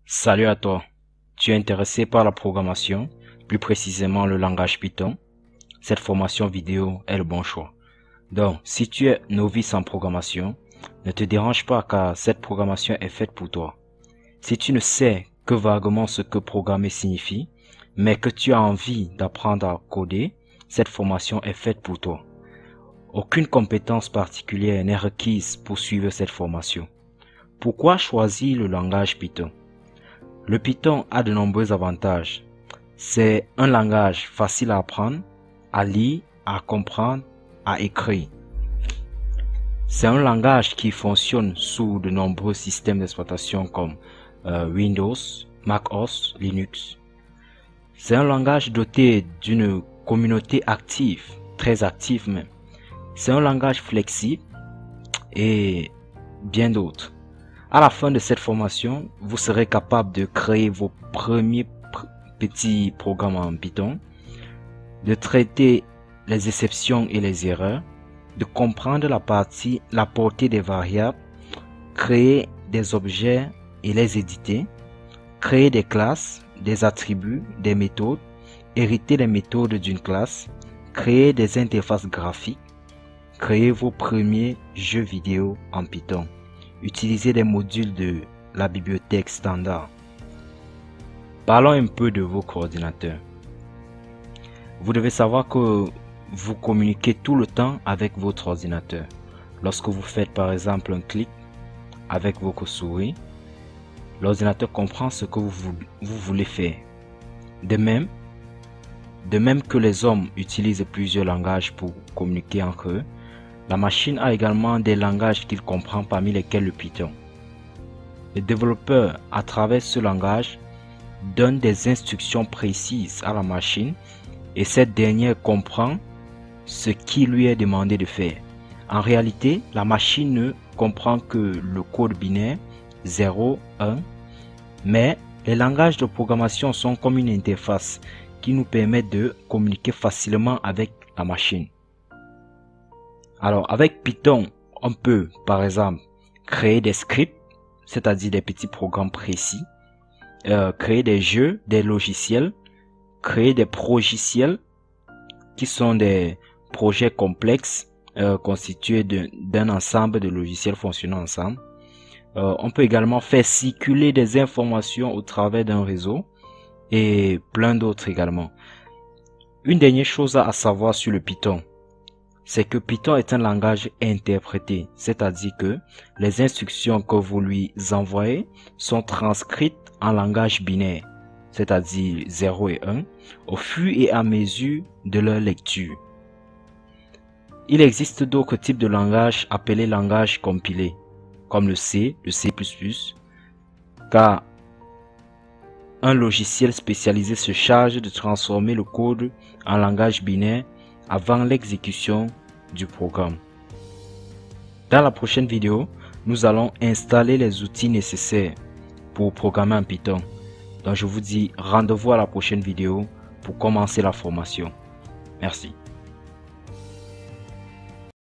Salut à toi. Tu es intéressé par la programmation, plus précisément le langage Python? Cette formation vidéo est le bon choix. Donc, si tu es novice en programmation, ne te dérange pas car cette programmation est faite pour toi. Si tu ne sais que vaguement ce que programmer signifie, mais que tu as envie d'apprendre à coder, cette formation est faite pour toi. Aucune compétence particulière n'est requise pour suivre cette formation. Pourquoi choisir le langage Python? Le Python a de nombreux avantages. C'est un langage facile à apprendre, à lire, à comprendre, à écrire. C'est un langage qui fonctionne sous de nombreux systèmes d'exploitation comme Windows, macOS, Linux. C'est un langage doté d'une communauté active, très active même. C'est un langage flexible et bien d'autres. À la fin de cette formation, vous serez capable de créer vos premiers petits programmes en Python, de traiter les exceptions et les erreurs, de comprendre la portée des variables, créer des objets et les éditer, créer des classes, des attributs, des méthodes, hériter les méthodes d'une classe, créer des interfaces graphiques, créer vos premiers jeux vidéo en Python. Utilisez des modules de la bibliothèque standard. Parlons un peu de vos coordinateurs. Vous devez savoir que vous communiquez tout le temps avec votre ordinateur. Lorsque vous faites par exemple un clic avec votre souris, l'ordinateur comprend ce que vous voulez faire. De même que les hommes utilisent plusieurs langages pour communiquer entre eux, la machine a également des langages qu'il comprend, parmi lesquels le Python. Le développeur, à travers ce langage, donne des instructions précises à la machine et cette dernière comprend ce qui lui est demandé de faire. En réalité, la machine ne comprend que le code binaire 0, 1, mais les langages de programmation sont comme une interface qui nous permet de communiquer facilement avec la machine. Alors, avec Python, on peut, par exemple, créer des scripts, c'est-à-dire des petits programmes précis, créer des jeux, des logiciels, créer des progiciels, qui sont des projets complexes constitués d'un ensemble de logiciels fonctionnant ensemble. On peut également faire circuler des informations au travers d'un réseau et plein d'autres également. Une dernière chose à savoir sur le Python, c'est que Python est un langage interprété, c'est-à-dire que les instructions que vous lui envoyez sont transcrites en langage binaire, c'est-à-dire 0 et 1, au fur et à mesure de leur lecture. Il existe d'autres types de langages appelés langages compilés, comme le C, le C++, car un logiciel spécialisé se charge de transformer le code en langage binaire avant l'exécution du programme. Dans la prochaine vidéo, nous allons installer les outils nécessaires pour programmer en Python. Donc je vous dis rendez-vous à la prochaine vidéo pour commencer la formation. Merci.